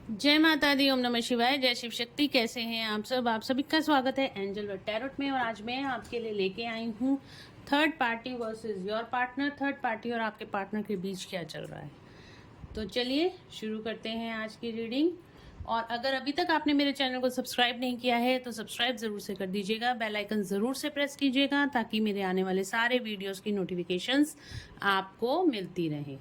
जय माता दी, ओम नमः शिवाय, जय शिव शक्ति। कैसे हैं आप सब? आप सभी का स्वागत है एंजल वर्ड टैरोट में। और आज मैं आपके लिए लेके आई हूँ third party versus your partner. Third party और आपके पार्टनर के बीच क्या चल रहा है। तो चलिए शुरू करते हैं आज की रीडिंग। और अगर अभी तक आपने मेरे चैनल को सब्सक्राइब नहीं किया है तो सब्सक्राइब ज़रूर से कर दीजिएगा, बेल आइकन ज़रूर से प्रेस कीजिएगा ताकि मेरे आने वाले सारे वीडियोज़ की नोटिफिकेशंस आपको मिलती रहें।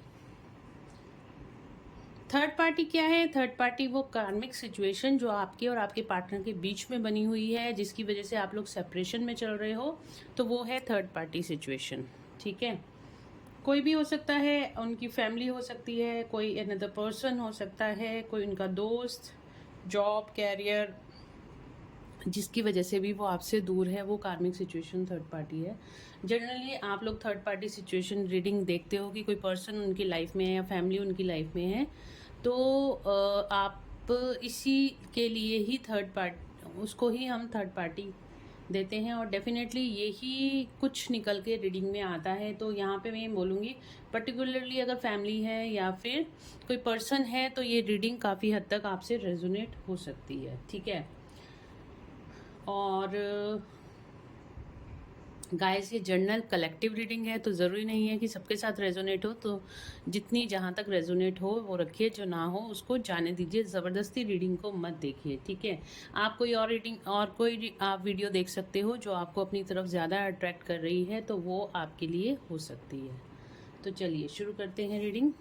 थर्ड पार्टी क्या है? थर्ड पार्टी वो कार्मिक सिचुएशन जो आपके और आपके पार्टनर के बीच में बनी हुई है, जिसकी वजह से आप लोग सेपरेशन में चल रहे हो, तो वो है थर्ड पार्टी सिचुएशन। ठीक है, कोई भी हो सकता है, उनकी फैमिली हो सकती है, कोई अनदर पर्सन हो सकता है, कोई उनका दोस्त, जॉब, कैरियर, जिसकी वजह से भी वो आपसे दूर है, वो कार्मिक सिचुएशन थर्ड पार्टी है। जनरली आप लोग थर्ड पार्टी सिचुएशन रीडिंग देखते हो कि कोई पर्सन उनकी लाइफ में है या फैमिली उनकी लाइफ में है, तो आप इसी के लिए ही थर्ड पार्ट उसको ही हम थर्ड पार्टी देते हैं। और डेफिनेटली यही कुछ निकल के रीडिंग में आता है। तो यहाँ पे मैं बोलूँगी पर्टिकुलरली अगर फैमिली है या फिर कोई पर्सन है तो ये रीडिंग काफ़ी हद तक आपसे रेजोनेट हो सकती है। ठीक है, और गाइस ये जर्नल कलेक्टिव रीडिंग है तो ज़रूरी नहीं है कि सबके साथ रेजोनेट हो। तो जितनी जहाँ तक रेजोनेट हो वो रखिए, जो ना हो उसको जाने दीजिए। ज़बरदस्ती रीडिंग को मत देखिए। ठीक है, आप कोई और रीडिंग और कोई आप वीडियो देख सकते हो जो आपको अपनी तरफ ज़्यादा अट्रैक्ट कर रही है, तो वो आपके लिए हो सकती है। तो चलिए शुरू करते हैं रीडिंग।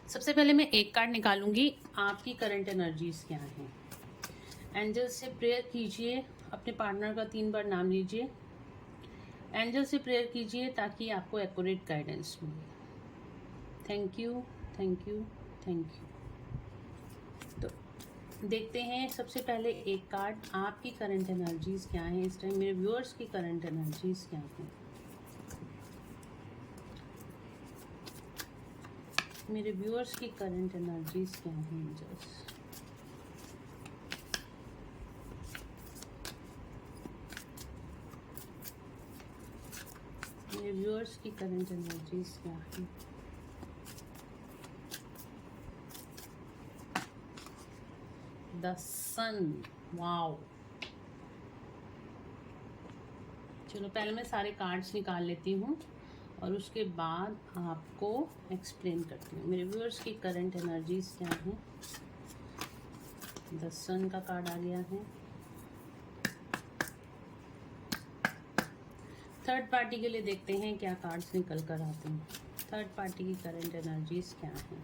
सबसे पहले मैं एक कार्ड निकालूंगी, आपकी करंट एनर्जीज क्या हैं। एंजल से प्रेयर कीजिए, अपने पार्टनर का 3 बार नाम लीजिए। एंजल से प्रेयर कीजिए ताकि आपको एक्यूरेट गाइडेंस मिले। Thank you, thank you, thank you. तो देखते हैं सबसे पहले एक कार्ड, आपकी करंट एनर्जीज क्या हैं इस टाइम। मेरे व्यूअर्स की करंट एनर्जीज क्या हैं, मेरे व्यूअर्स की करंट एनर्जीज क्या हैं एंजल्स। मेरे व्यूअर्स की करंट एनर्जीज क्या हैं। The sun, wow. चलो पहले मैं सारे कार्ड्स निकाल लेती हूँ और उसके बाद आपको एक्सप्लेन करती हूँ। मेरे व्यूअर्स की करंट एनर्जीज क्या हैं। द सन का कार्ड आ गया है। थर्ड पार्टी के लिए देखते हैं क्या कार्ड्स निकल कर आते हैं। थर्ड पार्टी की करंट एनर्जीज क्या हैं।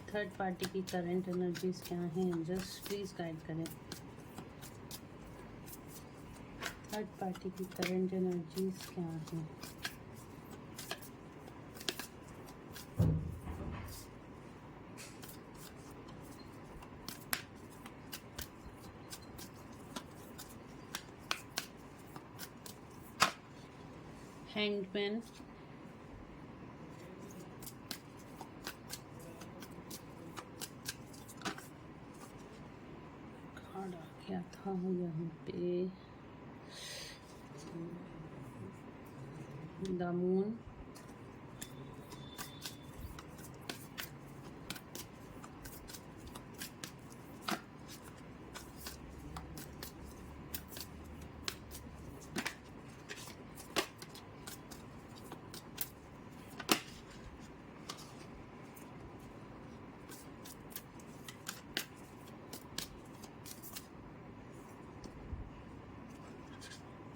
थर्ड पार्टी की करंट एनर्जीज क्या हैं, जस्ट प्लीज गाइड करें। थर्ड पार्टी की करंट एनर्जीज क्या हैं। हैंग्ड मैन, कार्ड आ गया था यहाँ पे। द मून,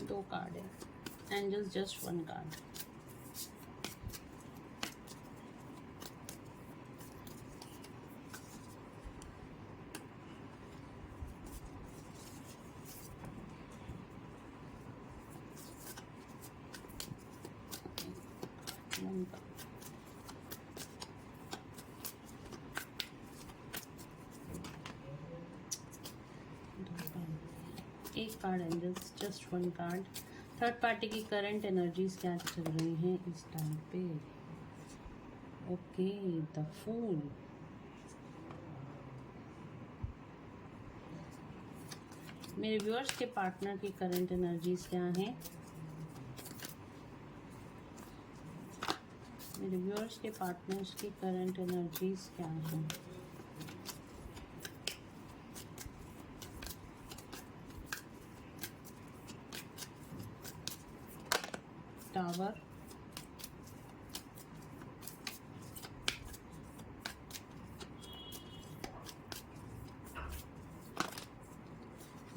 दो कार्ड है। Angels just one card. एक card angels just one card. Third party की करंट एनर्जीज क्या चल रही हैं इस टाइम पे। Okay, the fool. मेरे व्यूअर्स के पार्टनर की करंट एनर्जीज क्या हैं। मेरे व्यूअर्स के पार्टनर्स की करंट एनर्जीज क्या हैं? टावर,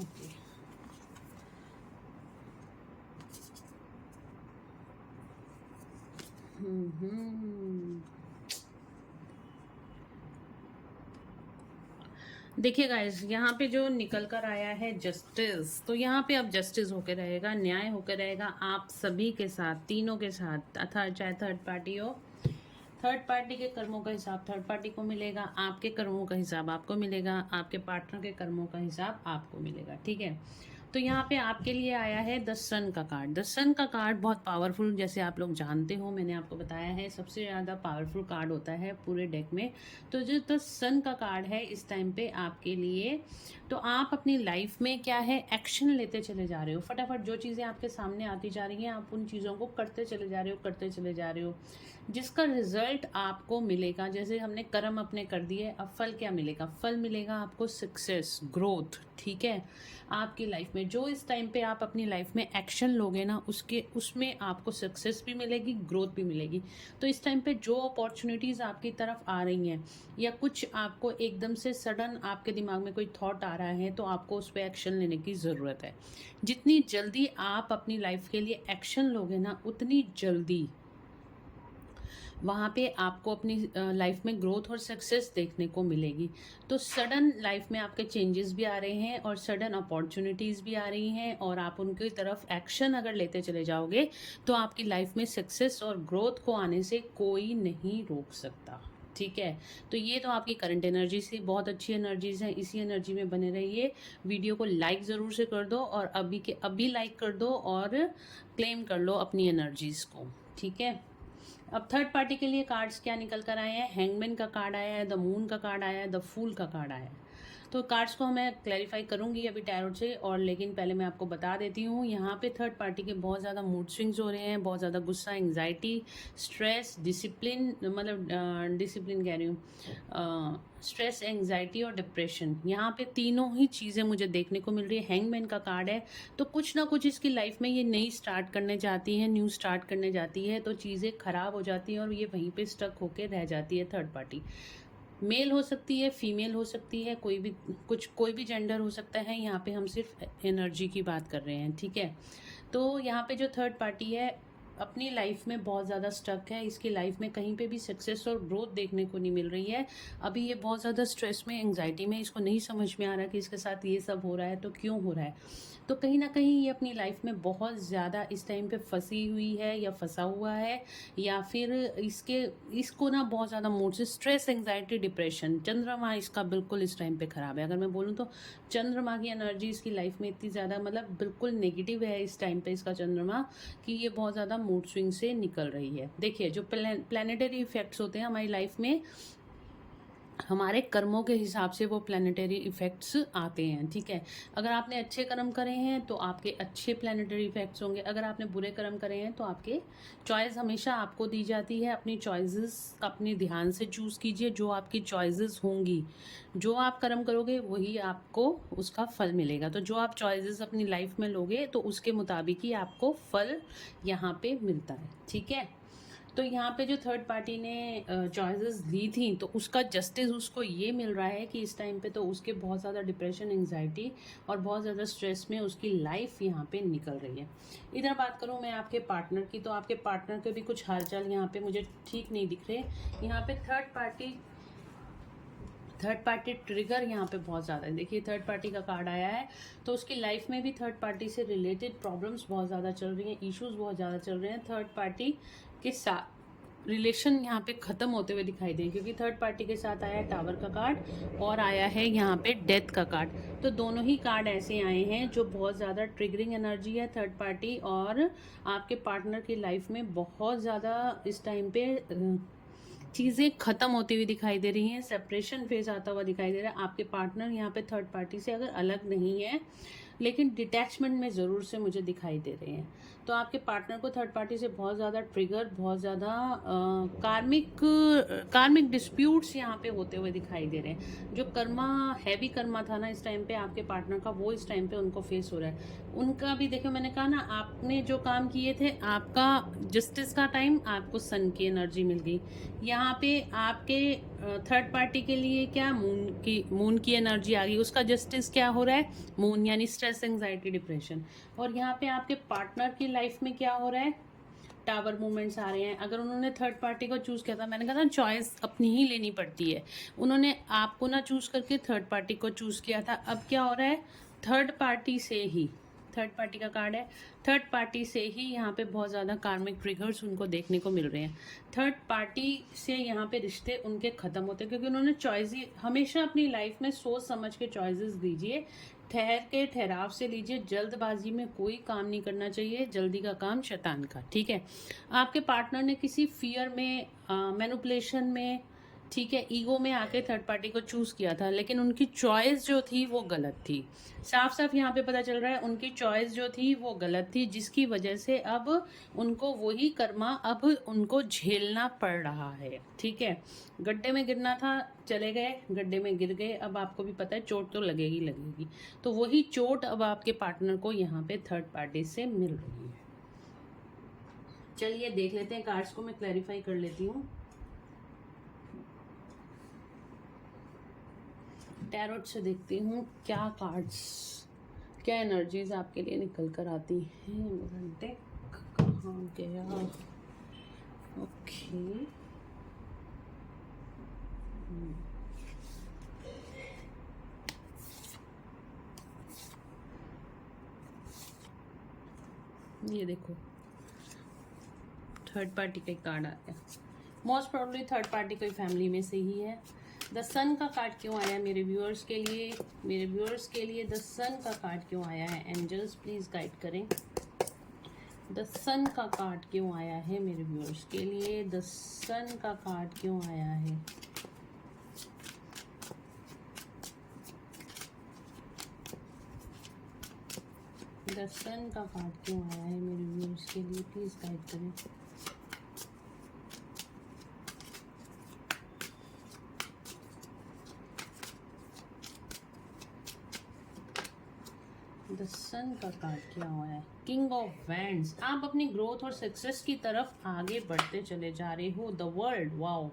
ओके, देखिए गाइस, यहाँ पे जो निकल कर आया है जस्टिस, तो यहाँ पे अब जस्टिस होकर रहेगा, न्याय होकर रहेगा आप सभी के साथ, तीनों के साथ, अथा चाहे थर्ड पार्टी हो। थर्ड पार्टी के कर्मों का हिसाब थर्ड पार्टी को मिलेगा, आपके कर्मों का हिसाब आपको मिलेगा, आपके पार्टनर के कर्मों का हिसाब आपको मिलेगा, ठीक है। तो यहाँ पे आपके लिए आया है द सन का कार्ड। द सन का कार्ड बहुत पावरफुल, जैसे आप लोग जानते हो, मैंने आपको बताया है, सबसे ज़्यादा पावरफुल कार्ड होता है पूरे डेक में। तो जो द सन का कार्ड है इस टाइम पे आपके लिए, तो आप अपनी लाइफ में क्या है, एक्शन लेते चले जा रहे हो, फटाफट जो चीज़ें आपके सामने आती जा रही हैं आप उन चीज़ों को करते चले जा रहे हो, करते चले जा रहे हो, जिसका रिजल्ट आपको मिलेगा। जैसे हमने कर्म अपने कर दिए, अब फल क्या मिलेगा? फल मिलेगा आपको सक्सेस, ग्रोथ, ठीक है। आपकी लाइफ में जो इस टाइम पे आप अपनी लाइफ में एक्शन लोगे ना, उसमें आपको सक्सेस भी मिलेगी, ग्रोथ भी मिलेगी। तो इस टाइम पे जो अपॉर्चुनिटीज़ आपकी तरफ आ रही हैं, या कुछ आपको एकदम से सडन आपके दिमाग में कोई थॉट आ रहा है, तो आपको उस पर एक्शन लेने की ज़रूरत है। जितनी जल्दी आप अपनी लाइफ के लिए एक्शन लोगे ना, उतनी जल्दी वहाँ पे आपको अपनी लाइफ में ग्रोथ और सक्सेस देखने को मिलेगी। तो सडन लाइफ में आपके चेंजेस भी आ रहे हैं और सडन अपॉर्चुनिटीज़ भी आ रही हैं, और आप उनकी तरफ एक्शन अगर लेते चले जाओगे तो आपकी लाइफ में सक्सेस और ग्रोथ को आने से कोई नहीं रोक सकता, ठीक है। तो ये तो आपकी करंट एनर्जी से बहुत अच्छी एनर्जीज हैं, इसी एनर्जी में बने रहिए। वीडियो को लाइक ज़रूर से कर दो, और अभी के अभी लाइक कर दो और क्लेम कर लो अपनी एनर्जीज़ को, ठीक है। अब थर्ड पार्टी के लिए कार्ड्स क्या निकल कर आए हैं? हैंगमैन का कार्ड आया है, द मून का कार्ड आया है, द फूल का कार्ड आया है। तो कार्ड्स को मैं क्लैरिफाई करूंगी अभी टैरोट से, और लेकिन पहले मैं आपको बता देती हूँ, यहाँ पे थर्ड पार्टी के बहुत ज़्यादा मूड स्विंग्स हो रहे हैं, बहुत ज़्यादा गुस्सा, एंग्जाइटी, स्ट्रेस, डिसिप्लिन, मतलब डिसिप्लिन कह रही हूँ, स्ट्रेस, एंग्जाइटी और डिप्रेशन, यहाँ पे तीनों ही चीज़ें मुझे देखने को मिल रही है। हैंगमैन का कार्ड है, तो कुछ ना कुछ इसकी लाइफ में ये नई स्टार्ट करने जाती है, न्यू स्टार्ट करने जाती है, तो चीज़ें खराब हो जाती हैं और ये वहीं पे स्टक होके रह जाती है। थर्ड पार्टी मेल हो सकती है, फीमेल हो सकती है, कोई भी जेंडर हो सकता है, यहाँ पे हम सिर्फ एनर्जी की बात कर रहे हैं, ठीक है। तो यहाँ पे जो थर्ड पार्टी है अपनी लाइफ में बहुत ज़्यादा स्टक है, इसकी लाइफ में कहीं पे भी सक्सेस और ग्रोथ देखने को नहीं मिल रही है। अभी ये बहुत ज़्यादा स्ट्रेस में, एंग्जाइटी में, इसको नहीं समझ में आ रहा कि इसके साथ ये सब हो रहा है तो क्यों हो रहा है। तो कहीं ना कहीं ये अपनी लाइफ में बहुत ज़्यादा इस टाइम पे फंसी हुई है या फंसा हुआ है, या फिर इसको ना बहुत ज़्यादा मूड से स्ट्रेस, एंग्जाइटी, डिप्रेशन, चंद्रमा इसका बिल्कुल इस टाइम पे ख़राब है। अगर मैं बोलूँ तो चंद्रमा की एनर्जी इसकी लाइफ में इतनी ज़्यादा, मतलब बिल्कुल नेगेटिव है इस टाइम पे इसका चंद्रमा, कि ये बहुत ज़्यादा मूड स्विंग से निकल रही है। देखिए, जो प्लानिटरी इफेक्ट्स होते हैं हमारी लाइफ में, हमारे कर्मों के हिसाब से वो प्लानिटरी इफेक्ट्स आते हैं, ठीक है। अगर आपने अच्छे कर्म करे हैं तो आपके अच्छे प्लानिटरी इफेक्ट्स होंगे, अगर आपने बुरे कर्म करे हैं तो आपके चॉइस हमेशा आपको दी जाती है। अपनी चॉइसेस अपनी ध्यान से चूज़ कीजिए, जो आपकी चॉइसेस होंगी, जो आप कर्म करोगे वही आपको उसका फल मिलेगा। तो जो आप चॉइसेस अपनी लाइफ में लोगे तो उसके मुताबिक ही आपको फल यहाँ पे मिलता है, ठीक है। तो यहाँ पे जो थर्ड पार्टी ने चॉइसेस ली थी, तो उसका जस्टिस उसको ये मिल रहा है कि इस टाइम पे तो उसके बहुत ज़्यादा डिप्रेशन, एंग्जाइटी और बहुत ज़्यादा स्ट्रेस में उसकी लाइफ यहाँ पे निकल रही है। इधर बात करूँ मैं आपके पार्टनर की, तो आपके पार्टनर के भी कुछ हालचाल यहाँ पे मुझे ठीक नहीं दिख रहे। यहाँ पे थर्ड पार्टी ट्रिगर यहाँ पे बहुत ज़्यादा है। देखिए, थर्ड पार्टी का कार्ड आया है, तो उसकी लाइफ में भी थर्ड पार्टी से रिलेटेड प्रॉब्लम्स बहुत ज़्यादा चल रही हैं, इश्यूज बहुत ज़्यादा चल रहे हैं। थर्ड पार्टी के साथ रिलेशन यहाँ पे ख़त्म होते हुए दिखाई दे, क्योंकि थर्ड पार्टी के साथ आया है टावर का कार्ड और आया है यहाँ पे डेथ का कार्ड। तो दोनों ही कार्ड ऐसे आए हैं जो बहुत ज़्यादा ट्रिगरिंग एनर्जी है थर्ड पार्टी, और आपके पार्टनर की लाइफ में बहुत ज़्यादा इस टाइम पे चीज़ें ख़त्म होती हुई दिखाई दे रही हैं, सेपरेशन फेज आता हुआ दिखाई दे रहा है। आपके पार्टनर यहाँ पे थर्ड पार्टी से अगर अलग नहीं है, लेकिन डिटैचमेंट में ज़रूर से मुझे दिखाई दे रहे हैं। तो आपके पार्टनर को थर्ड पार्टी से बहुत ज़्यादा ट्रिगर, बहुत ज़्यादा कार्मिक डिस्प्यूट्स यहाँ पे होते हुए दिखाई दे रहे हैं। जो कर्मा, हैवी कर्मा था ना इस टाइम पे आपके पार्टनर का, वो इस टाइम पे उनको फेस हो रहा है। उनका भी देखो, मैंने कहा ना, आपने जो काम किए थे, आपका जस्टिस का टाइम, आपको सन की एनर्जी मिल गई। यहाँ पे आपके थर्ड पार्टी के लिए क्या, मून की एनर्जी आ गई। उसका जस्टिस क्या हो रहा है, मून, यानी स्ट्रेस, एंजाइटी, डिप्रेशन। और यहाँ पे आपके पार्टनर की लाइफ में क्या हो रहा है, टावर मूवमेंट्स आ रहे हैं। अगर उन्होंने थर्ड पार्टी को चूज़ किया था, मैंने कहा था चॉइस अपनी ही लेनी पड़ती है, उन्होंने आपको ना चूज़ करके थर्ड पार्टी को चूज़ किया था। अब क्या हो रहा है, थर्ड पार्टी से ही, थर्ड पार्टी का कार्ड है, थर्ड पार्टी से ही यहाँ पे बहुत ज़्यादा कार्मिक ट्रिगर्स उनको देखने को मिल रहे हैं। थर्ड पार्टी से यहाँ पे रिश्ते उनके ख़त्म होते हैं, क्योंकि उन्होंने चॉइस ही हमेशा अपनी लाइफ में सोच समझ के चॉइसेस दीजिए, ठहर के ठहराव से लीजिए। जल्दबाजी में कोई काम नहीं करना चाहिए, जल्दी का काम शैतान का, ठीक है। आपके पार्टनर ने किसी फियर में, मैनिपुलेशन में, ठीक है, ईगो में आके थर्ड पार्टी को चूज़ किया था, लेकिन उनकी चॉइस जो थी वो गलत थी। साफ साफ यहाँ पे पता चल रहा है उनकी चॉइस जो थी वो गलत थी, जिसकी वजह से अब उनको वही कर्मा अब उनको झेलना पड़ रहा है, ठीक है। गड्ढे में गिरना था, चले गए, गड्ढे में गिर गए, अब आपको भी पता है चोट तो लगेगी लगेगी। तो वही चोट अब आपके पार्टनर को यहाँ पे थर्ड पार्टी से मिल रही है। चलिए देख लेते हैं, कार्ड्स को मैं क्लैरिफाई कर लेती हूँ। टैरोट से देखती हूँ क्या कार्ड्स, क्या एनर्जीज आपके लिए निकल कर आती हैं। मेरा डेक कहाँ गया, ओके। ये देखो, थर्ड पार्टी का कार्ड आ गया। मोस्ट प्रोबेबली थर्ड पार्टी कोई फैमिली में से ही है। द सन का कार्ड क्यों आया मेरे व्यूअर्स के लिए, मेरे व्यूअर्स के लिए द सन का कार्ड क्यों आया है, एंजल्स प्लीज गाइड करें। द सन का कार्ड क्यों आया है मेरे व्यूअर्स के लिए, द सन का कार्ड क्यों आया है। द सन का कार्ड क्यों आया है मेरे व्यूअर्स के लिए, प्लीज गाइड करें। द सन का कार्ड क्या हुआ है, किंग ऑफ वैंड्स। आप अपनी ग्रोथ और सक्सेस की तरफ आगे बढ़ते चले जा रहे हो। द वर्ल्ड, वाओ,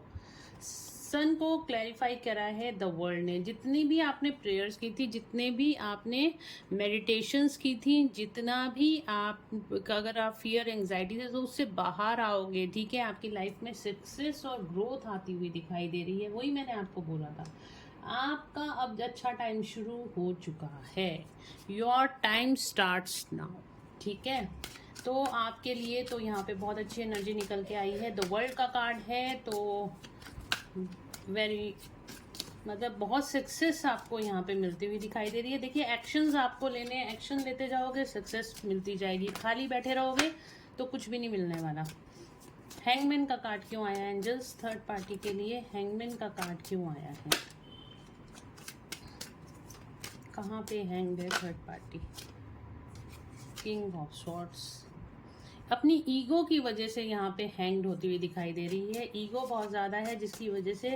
सन को क्लैरिफाई करा है द वर्ल्ड ने। जितनी भी आपने प्रेयर्स की थी, जितने भी आपने मेडिटेशंस की थी, जितना भी आप, अगर आप फियर एंजाइटी से, तो उससे बाहर आओगे, ठीक है। आपकी लाइफ में सक्सेस और ग्रोथ आती हुई दिखाई दे रही है। वही मैंने आपको बोला था, आपका अब अच्छा टाइम शुरू हो चुका है। योर टाइम स्टार्ट्स नाउ, ठीक है। तो आपके लिए तो यहाँ पे बहुत अच्छी एनर्जी निकल के आई है। द वर्ल्ड का कार्ड है, तो वेरी, मतलब बहुत सक्सेस आपको यहाँ पे मिलती हुई दिखाई दे रही है। देखिए, एक्शंस आपको लेने हैं, एक्शन लेते जाओगे, सक्सेस मिलती जाएगी। खाली बैठे रहोगे तो कुछ भी नहीं मिलने वाला। हैंगमैन का कार्ड क्यों आया है एंजल्स थर्ड पार्टी के लिए, हैंगमैन का कार्ड क्यों आया है, कहाँ पे हैंग है third party. King of swords, अपनी ईगो की वजह से यहाँ पे हैंग्ड होती हुई दिखाई दे रही है। ईगो बहुत ज़्यादा है, जिसकी वजह से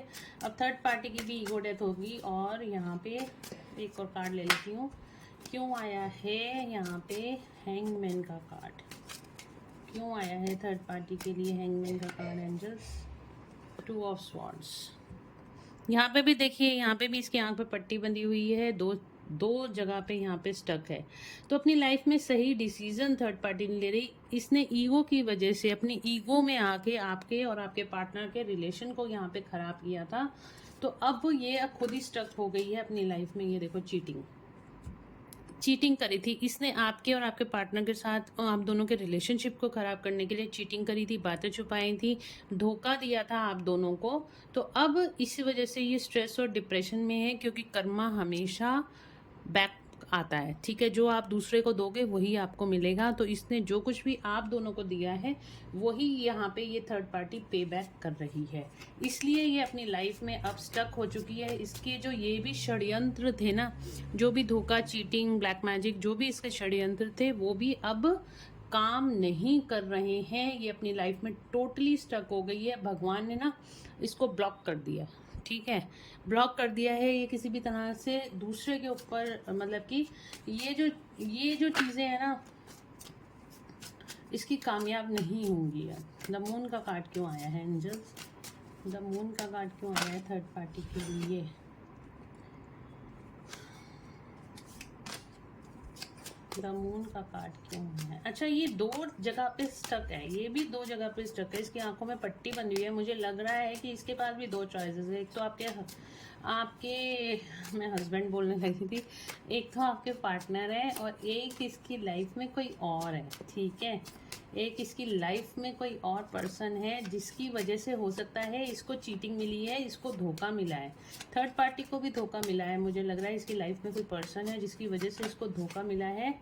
अब थर्ड पार्टी की भी ईगो डेथ होगी। और यहाँ पे एक और कार्ड ले लेती हूँ, क्यों आया है यहाँ पे हैंगमैन का कार्ड, क्यों आया है थर्ड पार्टी के लिए हैंगमैन का card angels. Two of swords, यहाँ पे भी देखिए, यहाँ पे भी इसकी आंख पे पट्टी बंधी हुई है, दो जगह पे यहाँ पे स्टक है। तो अपनी लाइफ में सही डिसीजन थर्ड पार्टी नहीं ले रही। इसने ईगो की वजह से, अपनी ईगो में आके आपके और आपके पार्टनर के रिलेशन को यहाँ पे खराब किया था। तो अब ये खुद ही स्टक हो गई है अपनी लाइफ में। ये देखो, चीटिंग करी थी इसने आपके और आपके पार्टनर के साथ, आप दोनों के रिलेशनशिप को ख़राब करने के लिए चीटिंग करी थी, बातें छुपाई थी, धोखा दिया था आप दोनों को। तो अब इसी वजह से ये स्ट्रेस और डिप्रेशन में है, क्योंकि कर्मा हमेशा बैक आता है, ठीक है। जो आप दूसरे को दोगे वही आपको मिलेगा। तो इसने जो कुछ भी आप दोनों को दिया है वही यहाँ पे ये थर्ड पार्टी पे बैक कर रही है। इसलिए ये अपनी लाइफ में अब स्टक हो चुकी है। इसके जो ये भी षड्यंत्र थे ना, जो भी धोखा, चीटिंग, ब्लैक मैजिक, जो भी इसके षड्यंत्र थे, वो भी अब काम नहीं कर रहे हैं, ये अपनी लाइफ में टोटली स्टक हो गई है। भगवान ने ना इसको ब्लॉक कर दिया, ठीक है, ब्लॉक कर दिया है। ये किसी भी तरह से दूसरे के ऊपर, मतलब कि ये जो चीज़ें हैं ना, इसकी कामयाब नहीं होंगी। अब द मून का कार्ड क्यों आया है एंजल्स? द मून का कार्ड क्यों आया है थर्ड पार्टी के लिए? द मून का कार्ड क्यों है? अच्छा, ये दो जगह पे स्टक है, ये भी दो जगह पे स्टक है। इसकी आंखों में पट्टी बंधी हुई है। मुझे लग रहा है कि इसके पास भी दो चॉइसेस है। एक तो आपके मैं हस्बैंड बोलने लगी थी, एक तो आपके पार्टनर है और एक इसकी लाइफ में कोई और है, ठीक है। एक इसकी लाइफ में कोई और पर्सन है जिसकी वजह से हो सकता है इसको चीटिंग मिली है, इसको धोखा मिला है, थर्ड पार्टी को भी धोखा मिला है। मुझे लग रहा है इसकी लाइफ में कोई पर्सन है जिसकी वजह से इसको धोखा मिला है।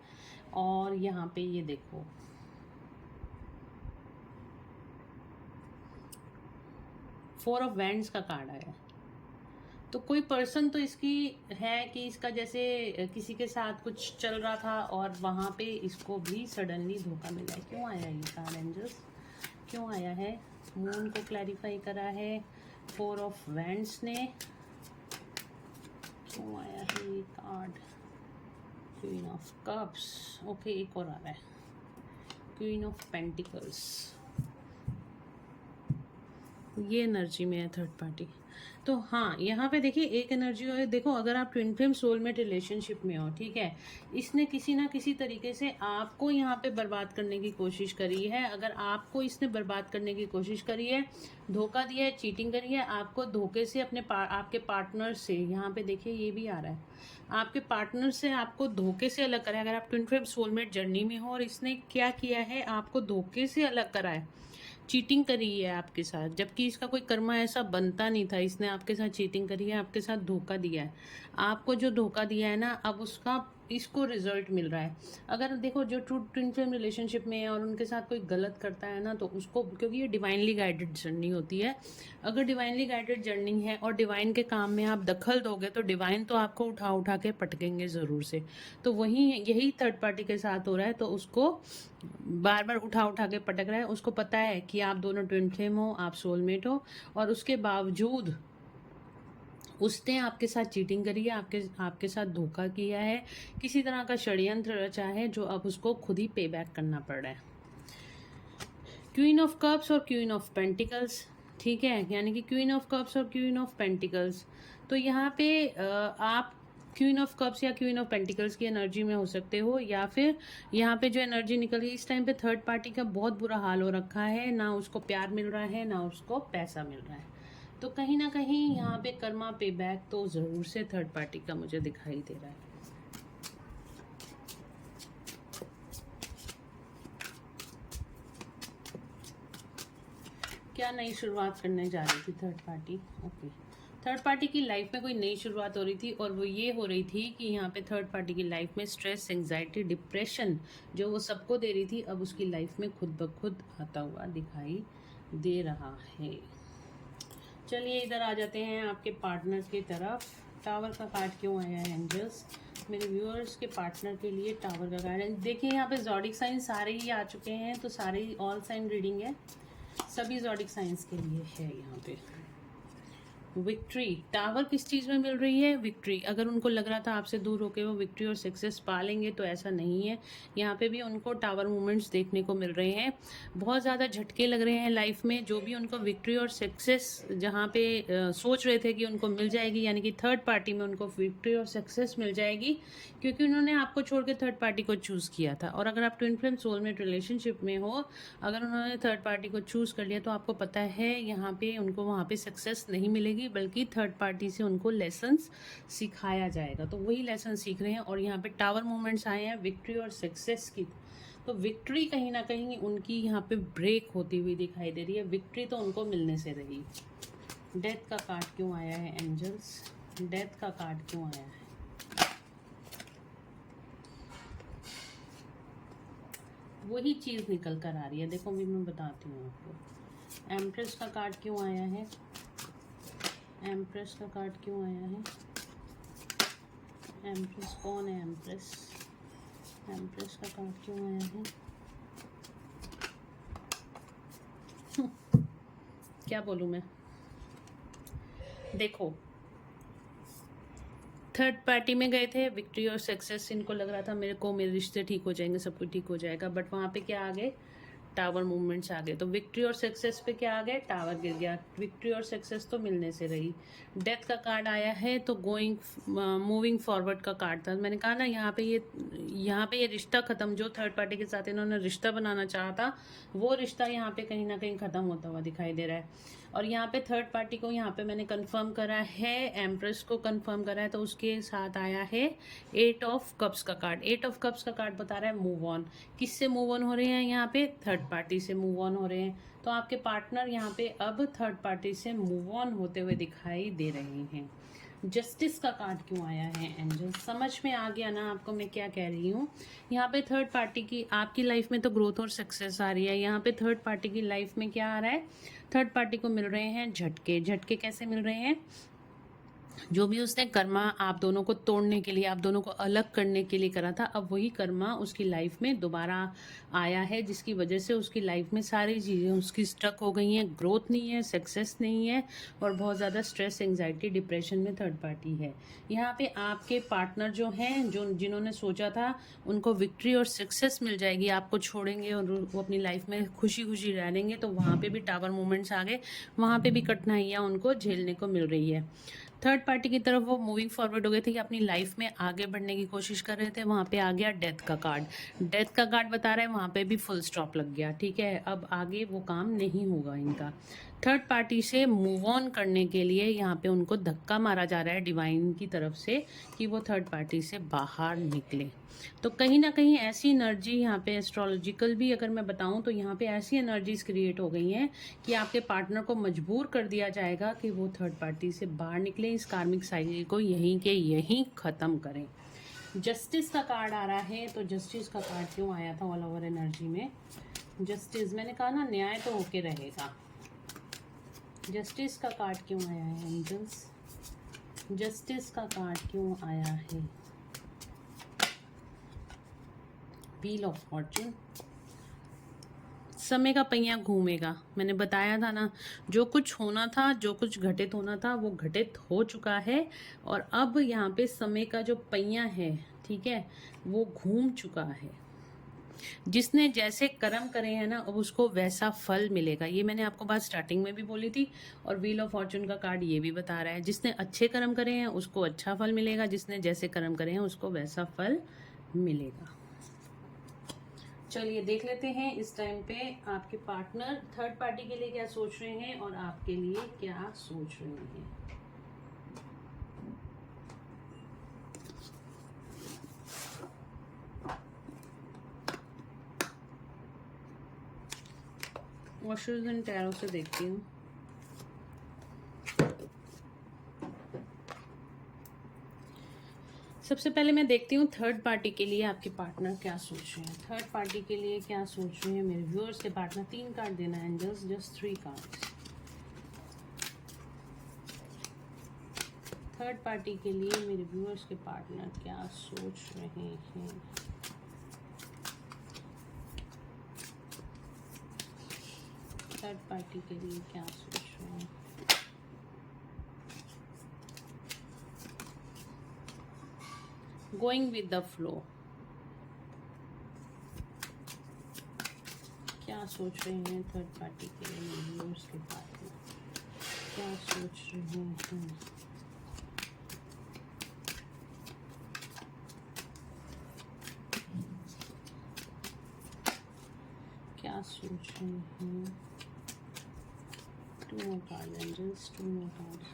और यहाँ पे ये देखो, फोर ऑफ वैंड्स का कार्ड आया है। तो कोई पर्सन तो इसकी है कि इसका जैसे किसी के साथ कुछ चल रहा था और वहाँ पे इसको भी सडनली धोखा मिला है। क्यों आया ये कार्ड एंजल्स? क्यों आया है? मून को क्लैरिफाई करा है फोर ऑफ वैंड्स ने। क्यों आया है ये card? Queen of cups, okay, एक और आ रहा है, क्वीन ऑफ पेंटिकल्स। ये एनर्जी में है थर्ड पार्टी। तो हाँ, यहाँ पे देखिए एक एनर्जी है। देखो, अगर आप ट्विन फ्लेम सोलमेट रिलेशनशिप में हो, ठीक है, इसने किसी ना किसी तरीके से आपको यहाँ पे बर्बाद करने की कोशिश करी है। अगर आपको इसने बर्बाद करने की कोशिश करी है, धोखा दिया है, चीटिंग करी है, आपको धोखे से आपके पार्टनर से, यहाँ पे देखिए ये भी आ रहा है, आपके पार्टनर से आपको धोखे से अलग करा है। अगर आप ट्विन फ्लेम सोलमेट जर्नी में हो और इसने क्या किया है, आपको धोखे से अलग करा है, चीटिंग करी है आपके साथ, जबकि इसका कोई कर्मा ऐसा बनता नहीं था। इसने आपके साथ चीटिंग करी है, आपके साथ धोखा दिया है। आपको जो धोखा दिया है ना, अब उसका इसको रिजल्ट मिल रहा है। अगर देखो, जो ट्रू ट्विन फ्लेम रिलेशनशिप में है और उनके साथ कोई गलत करता है ना, तो उसको, क्योंकि ये डिवाइनली गाइडेड जर्नी होती है, अगर डिवाइनली गाइडेड जर्नी है और डिवाइन के काम में आप दखल दोगे तो डिवाइन तो आपको उठा उठा के पटकेंगे ज़रूर से। तो यही थर्ड पार्टी के साथ हो रहा है। तो उसको बार बार उठा उठा के पटक रहा है। उसको पता है कि आप दोनों ट्विन फ्लेम हो, आप सोलमेट हो, और उसके बावजूद उसने आपके साथ चीटिंग करी है, आपके साथ धोखा किया है, किसी तरह का षड्यंत्र रचा है, जो अब उसको खुद ही पे बैक करना पड़ रहा है। क्वीन ऑफ कप्स और क्वीन ऑफ पेंटिकल्स, ठीक है, यानी कि क्वीन ऑफ कप्स और क्वीन ऑफ पेंटिकल्स। तो यहाँ पे आप क्वीन ऑफ कप्स या क्वीन ऑफ पेंटिकल्स की एनर्जी में हो सकते हो, या फिर यहाँ पे जो एनर्जी निकल रही है इस टाइम पे, थर्ड पार्टी का बहुत बुरा हाल हो रखा है, ना उसको प्यार मिल रहा है, ना उसको पैसा मिल रहा है। तो कहीं ना कहीं यहाँ पे कर्मा पे बैक तो ज़रूर से थर्ड पार्टी का मुझे दिखाई दे रहा है। क्या नई शुरुआत करने जा रही थी third party? Okay, third party की लाइफ में कोई नई शुरुआत हो रही थी, और वो ये हो रही थी कि यहाँ पे थर्ड पार्टी की लाइफ में स्ट्रेस, एंजाइटी, डिप्रेशन जो वो सबको दे रही थी, अब उसकी लाइफ में खुद ब खुद आता हुआ दिखाई दे रहा है। चलिए इधर आ जाते हैं आपके पार्टनर की तरफ। टावर का कार्ड क्यों आया है एंजल्स? मेरे व्यूअर्स के पार्टनर के लिए टावर का कार्ड है। देखिए यहाँ पे ज़ोडिक साइन सारे ही आ चुके हैं, तो सारे ही ऑल साइन रीडिंग है, सभी ज़ोडिक साइंस के लिए है। यहाँ पे विक्ट्री, टावर किस चीज़ में मिल रही है? विक्ट्री। अगर उनको लग रहा था आपसे दूर होकर वो विक्ट्री और सक्सेस पा लेंगे, तो ऐसा नहीं है। यहाँ पे भी उनको टावर मूवमेंट्स देखने को मिल रहे हैं। बहुत ज़्यादा झटके लग रहे हैं लाइफ में। जो भी उनको विक्ट्री और सक्सेस जहाँ पे सोच रहे थे कि उनको मिल जाएगी, यानी कि थर्ड पार्टी में उनको विक्ट्री और सक्सेस मिल जाएगी, क्योंकि उन्होंने आपको छोड़ के थर्ड पार्टी को चूज़ किया था। और अगर आप ट्विन फ्लेम सोलमेट रिलेशनशिप में हो, अगर उन्होंने थर्ड पार्टी को चूज़ कर लिया, तो आपको पता है यहाँ पे उनको वहाँ पे सक्सेस नहीं मिलेगी, बल्कि थर्ड पार्टी से उनको लेसन्स सिखाया जाएगा। तो वही लेसन सीख रहे हैं, और यहाँ पे टावर मूवमेंट्स आए हैं विक्ट्री और सक्सेस की। तो विक्ट्री कहीं ना कहीं उनकी यहाँ पे ब्रेक होती हुई दिखाई दे रही है। विक्ट्री तो उनको मिलने से रही। डेथ का कार्ड क्यों आया है एंजल्स? डेथ का कार्ड क्यों आया है? वही चीज़ निकल कर आ रही है। देखो भी मैं बताती हूँ आपको। एम्प्रेस का कार्ड क्यों आया है? एम्प्रेस का कार्ड क्यों आया है? एम्प्रेस कौन है? एम्प्रेस का कार्ड क्यों आया है? क्या बोलूँ मैं, देखो थर्ड पार्टी में गए थे, विक्ट्री और सक्सेस, इनको लग रहा था मेरे रिश्ते ठीक हो जाएंगे, सब कुछ ठीक हो जाएगा, बट वहाँ पे क्या आ गए, टावर मूवमेंट्स आ गए। तो विक्ट्री और सक्सेस पे क्या आ गए, टावर गिर गया। विक्ट्री और सक्सेस तो मिलने से रही। डेथ का कार्ड आया है तो गोइंग मूविंग फॉरवर्ड का कार्ड था। मैंने कहा ना यहाँ पे ये रिश्ता ख़त्म, जो थर्ड पार्टी के साथ इन्होंने रिश्ता बनाना चाहा था वो रिश्ता यहाँ पे कहीं ना कहीं ख़त्म होता हुआ दिखाई दे रहा है। और यहाँ पे थर्ड पार्टी को यहाँ पे मैंने कंफर्म करा है, एम्प्रेस को कंफर्म करा है, तो उसके साथ आया है 8 ऑफ कप्स का कार्ड। 8 ऑफ कप्स का कार्ड बता रहा है मूव ऑन। किससे मूव ऑन हो रहे हैं, यहाँ पे थर्ड पार्टी से मूव ऑन हो रहे हैं। तो आपके पार्टनर यहाँ पे अब थर्ड पार्टी से मूव ऑन होते हुए दिखाई दे रहे हैं। जस्टिस का कार्ड क्यों आया है एंजल, समझ में आ गया ना आपको मैं क्या कह रही हूँ। यहाँ पे थर्ड पार्टी की आपकी लाइफ में तो ग्रोथ और सक्सेस आ रही है, यहाँ पे थर्ड पार्टी की लाइफ में क्या आ रहा है, थर्ड पार्टी को मिल रहे हैं झटके। झटके कैसे मिल रहे हैं, जो भी उसने कर्मा आप दोनों को तोड़ने के लिए, आप दोनों को अलग करने के लिए करा था, अब वही कर्मा उसकी लाइफ में दोबारा आया है, जिसकी वजह से उसकी लाइफ में सारी चीज़ें उसकी स्टक हो गई हैं। ग्रोथ नहीं है, सक्सेस नहीं है, और बहुत ज़्यादा स्ट्रेस, एंग्जाइटी, डिप्रेशन में थर्ड पार्टी है। यहाँ पे आपके पार्टनर जो हैं, जिन्होंने सोचा था उनको विक्ट्री और सक्सेस मिल जाएगी, आपको छोड़ेंगे और वो अपनी लाइफ में खुशी खुशी रह लेंगे, तो वहाँ पे भी टावर मूवमेंट्स आ गए, वहाँ पे भी कठिनाइयाँ उनको झेलने को मिल रही है। थर्ड पार्टी की तरफ वो मूविंग फॉरवर्ड हो गए थे कि अपनी लाइफ में आगे बढ़ने की कोशिश कर रहे थे, वहाँ पे आ गया डेथ का कार्ड। डेथ का कार्ड बता रहा है वहाँ पे भी फुल स्टॉप लग गया, ठीक है, अब आगे वो काम नहीं होगा इनका। थर्ड पार्टी से मूव ऑन करने के लिए यहाँ पे उनको धक्का मारा जा रहा है डिवाइन की तरफ से कि वो थर्ड पार्टी से बाहर निकले। तो कहीं ना कहीं ऐसी एनर्जी यहाँ पे एस्ट्रोलॉजिकल भी अगर मैं बताऊँ तो यहाँ पे ऐसी एनर्जीज क्रिएट हो गई हैं कि आपके पार्टनर को मजबूर कर दिया जाएगा कि वो थर्ड पार्टी से बाहर निकले, इस कार्मिक साइकिल को यहीं के यहीं ख़त्म करें। जस्टिस का कार्ड आ रहा है, तो जस्टिस का कार्ड क्यों आया था ऑल ओवर एनर्जी में, जस्टिस, मैंने कहा ना न्याय तो होके रहेगा। जस्टिस का कार्ड क्यों आया है एंजल्स, जस्टिस का कार्ड क्यों आया है, व्हील ऑफ फॉर्चून। समय का पहिया घूमेगा, मैंने बताया था ना, जो कुछ होना था, जो कुछ घटित होना था वो घटित हो चुका है, और अब यहाँ पे समय का जो पहिया है, ठीक है, वो घूम चुका है। जिसने जैसे कर्म करे हैं ना, अब उसको वैसा फल मिलेगा, ये मैंने आपको बात स्टार्टिंग में भी बोली थी। और व्हील ऑफ फॉर्चून का कार्ड ये भी बता रहा है, जिसने अच्छे कर्म करे हैं उसको अच्छा फल मिलेगा, जिसने जैसे कर्म करे हैं उसको वैसा फल मिलेगा। चलिए देख लेते हैं इस टाइम पे आपके पार्टनर थर्ड पार्टी के लिए क्या सोच रहे हैं और आपके लिए क्या सोच रहे हैं। वॉशर्स एंड टैरो से देखती हूँ। सबसे पहले मैं देखती हूँ थर्ड पार्टी के लिए आपके पार्टनर क्या सोच रहे हैं। थर्ड पार्टी के लिए क्या सोच रहे हैं मेरे व्यूअर्स के पार्टनर। 3 कार्ड देना है angels, just 3 cards. Third party के लिए मेरे व्यूअर्स के पार्टनर क्या सोच रहे हैं। थर्ड पार्टी के लिए क्या सोच रहे हैं। गोइंग विद द फ्लो, क्या सोच रहे हैं थर्ड पार्टी के लिए व्यूअर्स के पार्टनर, क्या सोच रहे हैं। क्या सोच रहे हैं। 2 more cards angels, 2 more cards।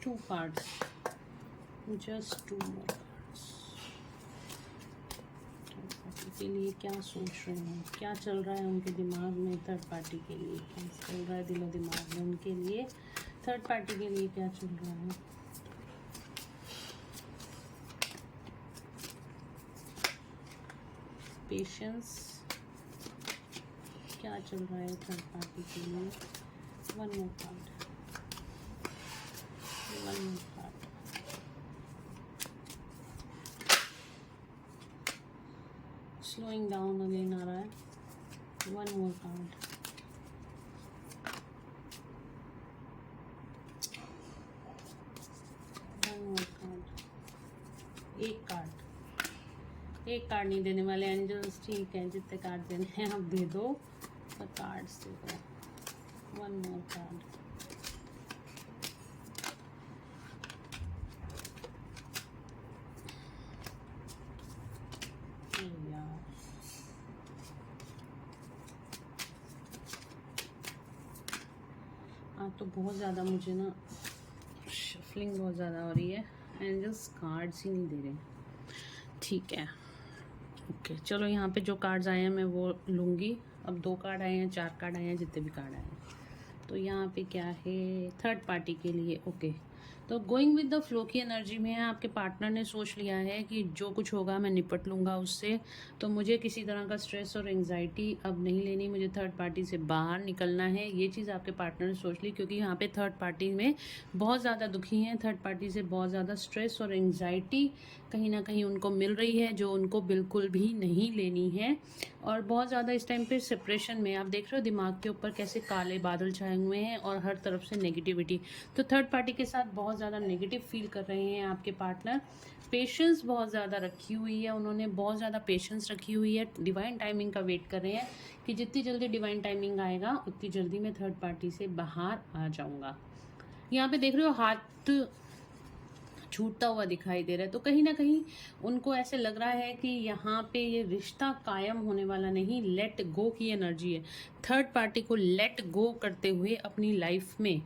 Two cards, just 2 more cards। Third party के लिए क्या सोच रहे हैं, क्या चल रहा है उनके दिमाग में। थर्ड पार्टी के लिए क्या चल रहा है दिलो दिमाग में उनके लिए। थर्ड पार्टी के लिए क्या चल रहा है। पेशेंस, क्या चल रहा है थर्ड पार्टी के लिए। 1 more card, one more card, slowing down again आ रहा है, one more card, one more card, एक कार्ड नहीं देने वाले एंजल्स, ठीक है, जितने कार्ड देने हैं आप दे दो, पर कार्ड्स दे दो, वन मोर कार्ड, यार आप तो बहुत ज़्यादा मुझे ना शफलिंग बहुत ज़्यादा हो रही है, एंजल्स कार्ड्स ही नहीं दे रहे, ठीक है, ओके चलो यहाँ पे जो कार्ड्स आए हैं मैं वो लूँगी। अब 2 कार्ड आए हैं, 4 कार्ड आए हैं, जितने भी कार्ड आए हैं, तो यहाँ पे क्या है थर्ड पार्टी के लिए, ओके तो गोइंग विद द फ्लो की एनर्जी में है, आपके पार्टनर ने सोच लिया है कि जो कुछ होगा मैं निपट लूँगा उससे, तो मुझे किसी तरह का स्ट्रेस और एंग्जाइटी अब नहीं लेनी, मुझे थर्ड पार्टी से बाहर निकलना है, ये चीज़ आपके पार्टनर ने सोच ली, क्योंकि यहाँ पे थर्ड पार्टी में बहुत ज़्यादा दुखी हैं, थर्ड पार्टी से बहुत ज़्यादा स्ट्रेस और एंग्जाइटी कहीं ना कहीं उनको मिल रही है, जो उनको बिल्कुल भी नहीं लेनी है, और बहुत ज़्यादा इस टाइम पे सेपरेशन में आप देख रहे हो दिमाग के ऊपर कैसे काले बादल छाए हुए हैं और हर तरफ से नेगेटिविटी, तो थर्ड पार्टी के साथ बहुत ज़्यादा नेगेटिव फील कर रहे हैं आपके पार्टनर। पेशेंस बहुत ज़्यादा रखी हुई है उन्होंने, बहुत ज़्यादा पेशेंस रखी हुई है, डिवाइन टाइमिंग का वेट कर रहे हैं कि जितनी जल्दी डिवाइन टाइमिंग आएगा उतनी जल्दी मैं थर्ड पार्टी से बाहर आ जाऊँगा। यहाँ पे देख रहे हो हाथ छूटता हुआ दिखाई दे रहा है, तो कहीं ना कहीं उनको ऐसे लग रहा है कि यहाँ पे ये रिश्ता कायम होने वाला नहीं, लेट गो की एनर्जी है, थर्ड पार्टी को लेट गो करते हुए अपनी लाइफ में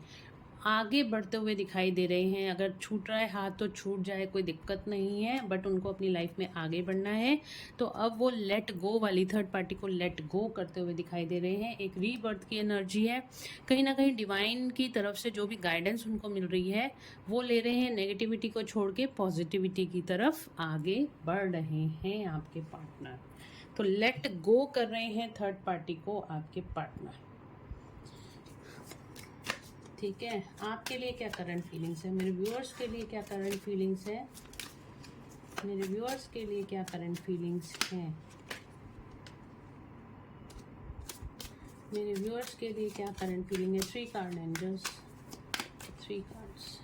आगे बढ़ते हुए दिखाई दे रहे हैं। अगर छूट रहा है हाथ तो छूट जाए, कोई दिक्कत नहीं है, बट उनको अपनी लाइफ में आगे बढ़ना है, तो अब वो लेट गो वाली थर्ड पार्टी को लेट गो करते हुए दिखाई दे रहे हैं। एक रीबर्थ की एनर्जी है, कहीं ना कहीं डिवाइन की तरफ से जो भी गाइडेंस उनको मिल रही है वो ले रहे हैं, नेगेटिविटी को छोड़ के पॉजिटिविटी की तरफ आगे बढ़ रहे हैं आपके पार्टनर, तो लेट गो कर रहे हैं थर्ड पार्टी को आपके पार्टनर, ठीक है। आपके लिए क्या करंट फीलिंग्स है, मेरे व्यूअर्स के लिए क्या करंट फीलिंग्स है, मेरे व्यूअर्स के लिए क्या करंट फीलिंग्स हैं, मेरे व्यूअर्स के लिए क्या करंट फीलिंग है। 3 कार्ड एंजल्स, 3 कार्ड्स,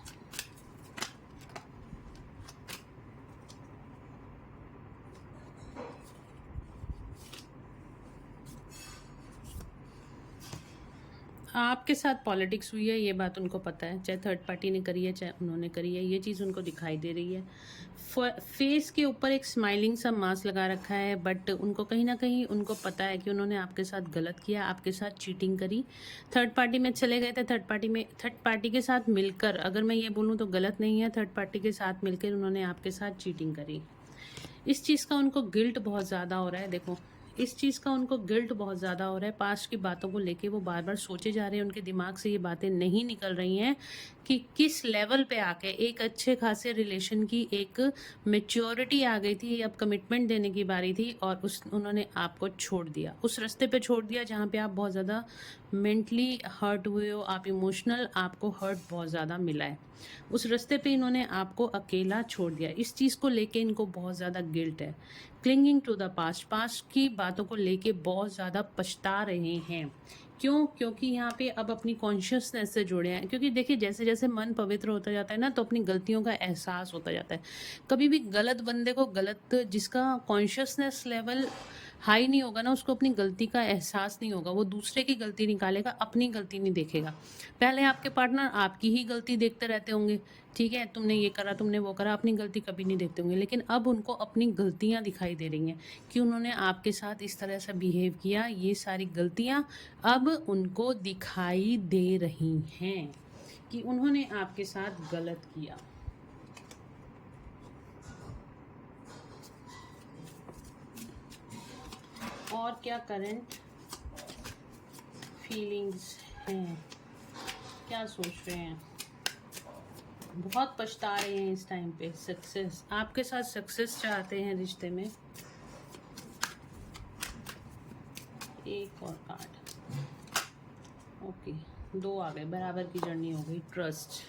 आपके साथ पॉलिटिक्स हुई है, ये बात उनको पता है, चाहे थर्ड पार्टी ने करी है चाहे उन्होंने करी है, ये चीज़ उनको दिखाई दे रही है। फेस के ऊपर एक स्माइलिंग सा मास्क लगा रखा है, बट उनको कहीं ना कहीं उनको पता है कि उन्होंने आपके साथ गलत किया, आपके साथ चीटिंग करी, थर्ड पार्टी में चले गए थे, थर्ड पार्टी के साथ मिलकर, अगर मैं ये बोलूँ तो गलत नहीं है, थर्ड पार्टी के साथ मिलकर उन्होंने आपके साथ चीटिंग करी। इस चीज़ का उनको गिल्ट बहुत ज़्यादा हो रहा है, देखो इस चीज़ का उनको गिल्ट बहुत ज़्यादा हो रहा है, पास्ट की बातों को लेके वो बार बार सोचे जा रहे हैं, उनके दिमाग से ये बातें नहीं निकल रही हैं कि किस लेवल पे आके एक अच्छे खासे रिलेशन की एक मेच्योरिटी आ गई थी, अब कमिटमेंट देने की बारी थी, और उन्होंने आपको छोड़ दिया, उस रास्ते पे छोड़ दिया जहाँ पे आप बहुत ज़्यादा मेंटली हर्ट हुए हो, आप इमोशनल, आपको हर्ट बहुत ज़्यादा मिला है, उस रास्ते पे इन्होंने आपको अकेला छोड़ दिया। इस चीज़ को लेके इनको बहुत ज़्यादा गिल्ट है, clinging to the past, past की बातों को लेके बहुत ज़्यादा पछता रहे हैं। क्यों? क्योंकि यहाँ पे अब अपनी कॉन्शियसनेस से जुड़े हैं, क्योंकि देखिए जैसे जैसे मन पवित्र होता जाता है ना, तो अपनी गलतियों का एहसास होता जाता है। कभी भी गलत बंदे को, गलत जिसका कॉन्शियसनेस लेवल हाई नहीं होगा ना, उसको अपनी गलती का एहसास नहीं होगा, वो दूसरे की गलती निकालेगा, अपनी गलती नहीं देखेगा। पहले आपके पार्टनर आपकी ही गलती देखते रहते होंगे, ठीक है, तुमने ये करा, तुमने वो करा, अपनी गलती कभी नहीं देखते होंगे, लेकिन अब उनको अपनी गलतियां दिखाई दे रही हैं कि उन्होंने आपके साथ इस तरह से बिहेव किया, ये सारी गलतियां अब उनको दिखाई दे रही हैं कि उन्होंने आपके साथ गलत किया। और क्या करंट फीलिंग्स हैं, क्या सोच रहे हैं, बहुत पछता रहे हैं इस टाइम पे, सक्सेस, आपके साथ सक्सेस चाहते हैं रिश्ते में। एक और कार्ड, ओके 2 आ गए, बराबर की जर्नी हो गई, ट्रस्ट,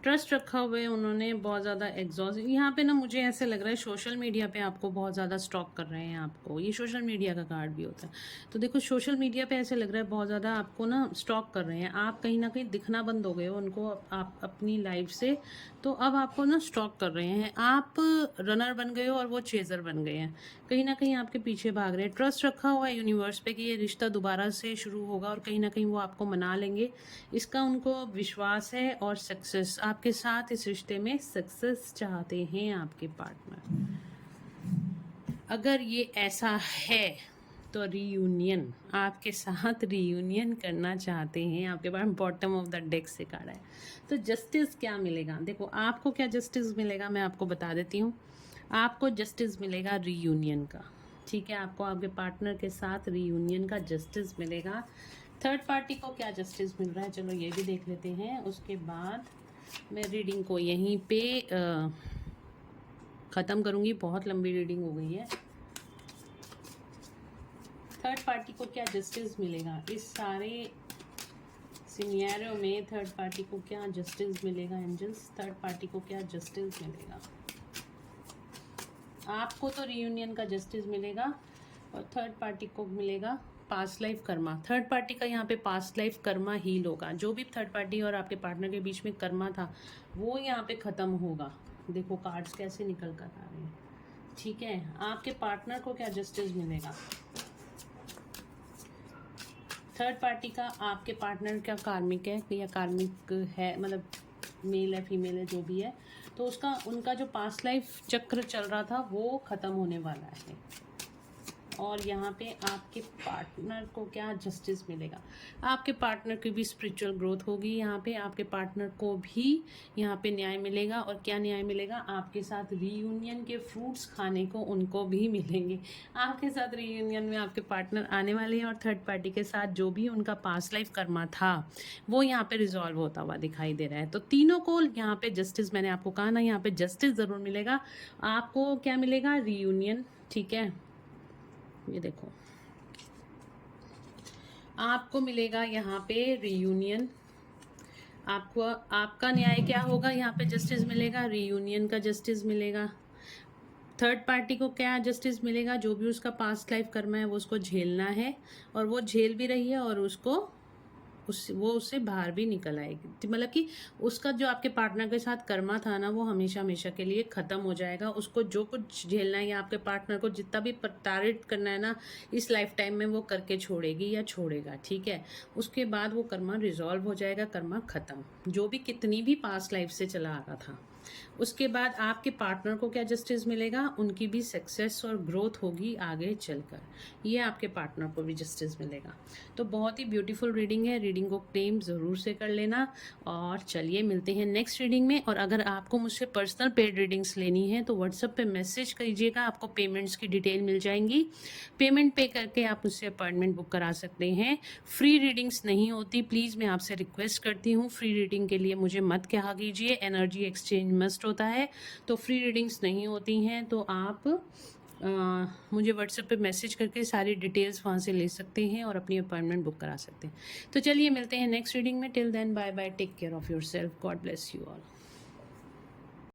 ट्रस्ट रखा हुआ है उन्होंने, बहुत ज़्यादा एग्जॉस्ट। यहाँ पे ना मुझे ऐसे लग रहा है सोशल मीडिया पे आपको बहुत ज़्यादा स्टॉक कर रहे हैं आपको, ये सोशल मीडिया का कार्ड भी होता है। तो देखो सोशल मीडिया पे ऐसे लग रहा है बहुत ज़्यादा आपको ना स्टॉक कर रहे हैं, आप कहीं ना कहीं दिखना बंद हो गए हो उनको आप अपनी लाइफ से, तो अब आपको ना स्टॉक कर रहे हैं, आप रनर बन गए हो और वो चेजर बन गए हैं, कहीं ना कहीं आपके पीछे भाग रहे हैं। ट्रस्ट रखा हुआ है यूनिवर्स पे कि ये रिश्ता दोबारा से शुरू होगा और कहीं ना कहीं वो आपको मना लेंगे, इसका उनको विश्वास है। और सक्सेस आपके साथ, इस रिश्ते में सक्सेस चाहते हैं आपके पार्टनर। अगर ये ऐसा है तो रीयूनियन, आपके साथ रीयूनियन करना चाहते हैं, आपके पास बॉटम ऑफ द डेक से कार्ड है। तो जस्टिस क्या मिलेगा, देखो आपको क्या जस्टिस मिलेगा मैं आपको बता देती हूँ। आपको जस्टिस मिलेगा रीयूनियन का, ठीक है, आपको आपके पार्टनर के साथ रीयूनियन का जस्टिस मिलेगा। थर्ड पार्टी को क्या जस्टिस मिल रहा है, चलो ये भी देख लेते हैं। उसके बाद मैं रीडिंग को यहीं पे ख़त्म करूँगी, बहुत लंबी रीडिंग हो गई है। थर्ड पार्टी को क्या जस्टिस मिलेगा इस सारे सिनेरियो में, थर्ड पार्टी को क्या जस्टिस मिलेगा एंजल्स, थर्ड पार्टी को क्या जस्टिस मिलेगा। आपको तो रियूनियन का जस्टिस मिलेगा और थर्ड पार्टी को मिलेगा past life Karma. Third party का यहाँ पे पास्ट लाइफ कर्मा हील होगा, जो भी थर्ड पार्टी और आपके पार्टनर के बीच में कर्मा था वो यहाँ पे ख़त्म होगा। देखो कार्ड्स कैसे निकल कर आ रहे हैं, ठीक है। आपके पार्टनर को क्या जस्टिस मिलेगा, थर्ड पार्टी का आपके पार्टनर क्या कार्मिक है या कार्मिक है, मतलब मेल है फीमेल है जो भी है, तो उसका उनका जो पास्ट लाइफ चक्र चल रहा था वो ख़त्म होने वाला है। और यहाँ पे आपके पार्टनर को क्या जस्टिस मिलेगा, आपके पार्टनर की भी स्पिरिचुअल ग्रोथ होगी, यहाँ पे आपके पार्टनर को भी यहाँ पे न्याय मिलेगा। और क्या न्याय मिलेगा, आपके साथ रीयूनियन के फ्रूट्स खाने को उनको भी मिलेंगे। आपके साथ रीयूनियन में आपके पार्टनर आने वाले हैं और थर्ड पार्टी के साथ जो भी उनका पास्ट लाइफ कर्मा था वो यहाँ पे रिजॉल्व होता हुआ दिखाई दे रहा है। तो तीनों को यहाँ पे जस्टिस, मैंने आपको कहा ना यहाँ पे जस्टिस ज़रूर मिलेगा। आपको क्या मिलेगा, रीयूनियन, ठीक है, ये देखो आपको मिलेगा यहाँ पे रीयूनियन। आपको आपका न्याय क्या होगा, यहाँ पे जस्टिस मिलेगा, रीयूनियन का जस्टिस मिलेगा। थर्ड पार्टी को क्या जस्टिस मिलेगा, जो भी उसका पास्ट लाइफ कर्मा है वो उसको झेलना है और वो झेल भी रही है और उसको वो उससे बाहर भी निकल आएगी, मतलब कि उसका जो आपके पार्टनर के साथ कर्मा था ना वो हमेशा हमेशा के लिए ख़त्म हो जाएगा। उसको जो कुछ झेलना है या आपके पार्टनर को जितना भी प्रताड़ित करना है ना इस लाइफ टाइम में वो करके छोड़ेगी या छोड़ेगा, ठीक है। उसके बाद वो कर्मा रिजॉल्व हो जाएगा, कर्मा ख़त्म, जो भी कितनी भी पास्ट लाइफ से चला आ रहा था। उसके बाद आपके पार्टनर को क्या जस्टिस मिलेगा, उनकी भी सक्सेस और ग्रोथ होगी आगे चलकर, ये आपके पार्टनर को भी जस्टिस मिलेगा। तो बहुत ही ब्यूटीफुल रीडिंग है, रीडिंग को क्लेम ज़रूर से कर लेना। और चलिए मिलते हैं नेक्स्ट रीडिंग में। और अगर आपको मुझसे पर्सनल पेड रीडिंग्स लेनी है तो व्हाट्सएप पे मैसेज कीजिएगा, आपको पेमेंट्स की डिटेल मिल जाएंगी। पेमेंट पे करके आप मुझसे अपॉइंटमेंट बुक करा सकते हैं। फ्री रीडिंग्स नहीं होती, प्लीज़ मैं आपसे रिक्वेस्ट करती हूँ, फ्री रीडिंग के लिए मुझे मत कहा कीजिए, एनर्जी एक्सचेंज मस्ट होता है, तो फ्री रीडिंग्स नहीं होती हैं। तो आप मुझे व्हाट्सएप पे मैसेज करके सारी डिटेल्स वहाँ से ले सकते हैं और अपनी अपॉइंटमेंट बुक करा सकते हैं। तो चलिए मिलते हैं नेक्स्ट रीडिंग में। Till then bye bye, take care of yourself, God bless you all.